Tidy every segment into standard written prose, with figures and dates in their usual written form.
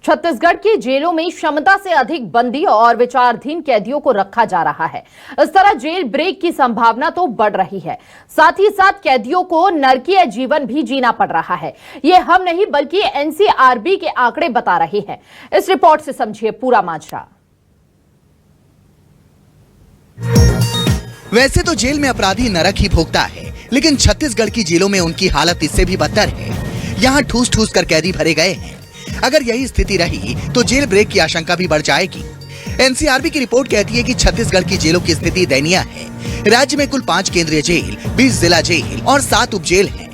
छत्तीसगढ़ की जेलों में क्षमता से अधिक बंदी और विचाराधीन कैदियों को रखा जा रहा है। इस तरह जेल ब्रेक की संभावना तो बढ़ रही है, साथ ही साथ कैदियों को नरकीय जीवन भी जीना पड़ रहा है। ये हम नहीं बल्कि एनसीआरबी के आंकड़े बता रहे हैं। इस रिपोर्ट से समझिए पूरा माजरा। वैसे तो जेल में अपराधी नरक ही भोगता है, लेकिन छत्तीसगढ़ की जेलों में उनकी हालत इससे भी बदतर है। यहाँ ठूस ठूस कर कैदी भरे गए हैं। अगर यही स्थिति रही तो जेल ब्रेक की आशंका भी बढ़ जाएगी। एनसीआरबी की रिपोर्ट कहती है कि छत्तीसगढ़ की जेलों की स्थिति दयनीय है। राज्य में कुल 5 केंद्रीय जेल, 20 जिला जेल और 7 उप जेल हैं।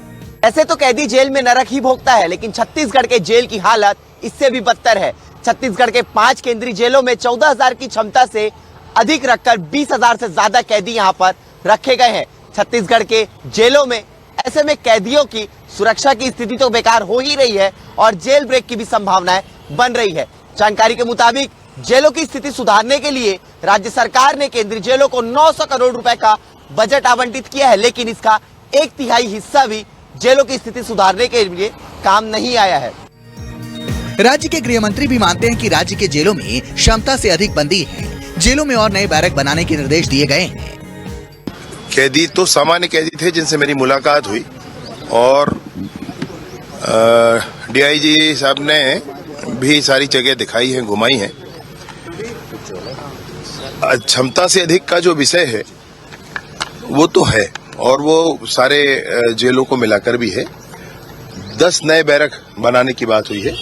ऐसे तो कैदी जेल में नरक ही भोगता है, लेकिन छत्तीसगढ़ के जेल की हालत इससे भी बदतर है। छत्तीसगढ़ के 5 केंद्रीय जेलों में 14,000 की क्षमता से अधिक रखकर 20,000 से ज्यादा कैदी यहाँ पर रखे गए हैं। छत्तीसगढ़ के जेलों में ऐसे में कैदियों की सुरक्षा की स्थिति तो बेकार हो ही रही है और जेल ब्रेक की भी संभावनाएं बन रही है। जानकारी के मुताबिक जेलों की स्थिति सुधारने के लिए राज्य सरकार ने केंद्रीय जेलों को 900 करोड़ रुपए का बजट आवंटित किया है, लेकिन इसका 1/3 हिस्सा भी जेलों की स्थिति सुधारने के लिए काम नहीं आया है। राज्य के गृह मंत्री भी मानते हैं कि राज्य के जेलों में क्षमता से अधिक बंदी है। जेलों में और नए बैरक बनाने के निर्देश दिए गए हैं। कैदी तो सामान्य कैदी थे जिनसे मेरी मुलाकात हुई और डीआईजी साहब ने भी सारी जगह दिखाई है, घुमाई है। क्षमता से अधिक का जो विषय है वो तो है और वो सारे जेलों को मिलाकर भी है। 10 नए बैरक बनाने की बात हुई है।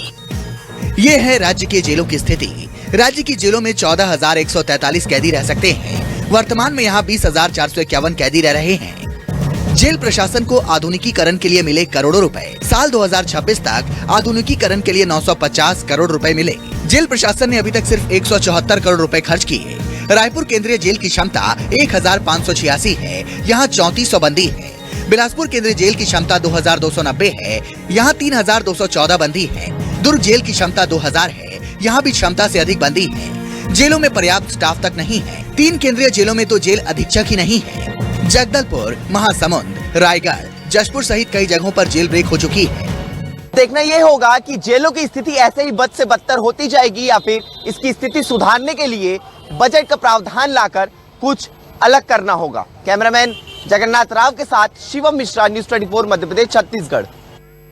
ये है राज्य के जेलों की स्थिति। राज्य की जेलों में 14,143 कैदी रह सकते हैं। वर्तमान में यहाँ 20,451 कैदी रह रहे हैं। जेल प्रशासन को आधुनिकीकरण के लिए मिले करोड़ों रुपए। साल 2026 तक आधुनिकीकरण के लिए 950 करोड़ रुपए मिले। जेल प्रशासन ने अभी तक सिर्फ 174 करोड़ रुपए खर्च किए। रायपुर केंद्रीय जेल की क्षमता 1,586 है, यहाँ 3400 बंदी है। बिलासपुर केंद्रीय जेल की क्षमता 2,290 है, यहाँ 3,214 बंदी है। दुर्ग जेल की क्षमता 2,000 है, यहाँ भी क्षमता से अधिक बंदी है। जेलों में पर्याप्त स्टाफ तक नहीं है। 3 केंद्रीय जेलों में तो जेल अधीक्षक ही नहीं है। जगदलपुर, महासमुंद, रायगढ़, जशपुर सहित कई जगहों पर जेल ब्रेक हो चुकी है। देखना यह होगा कि जेलों की स्थिति ऐसे ही बद से बदतर होती जाएगी या फिर इसकी स्थिति सुधारने के लिए बजट का प्रावधान लाकर कुछ अलग करना होगा। कैमरामैन जगन्नाथ राव के साथ शिवम मिश्रा, न्यूज़ 24 मध्य प्रदेश, छत्तीसगढ़।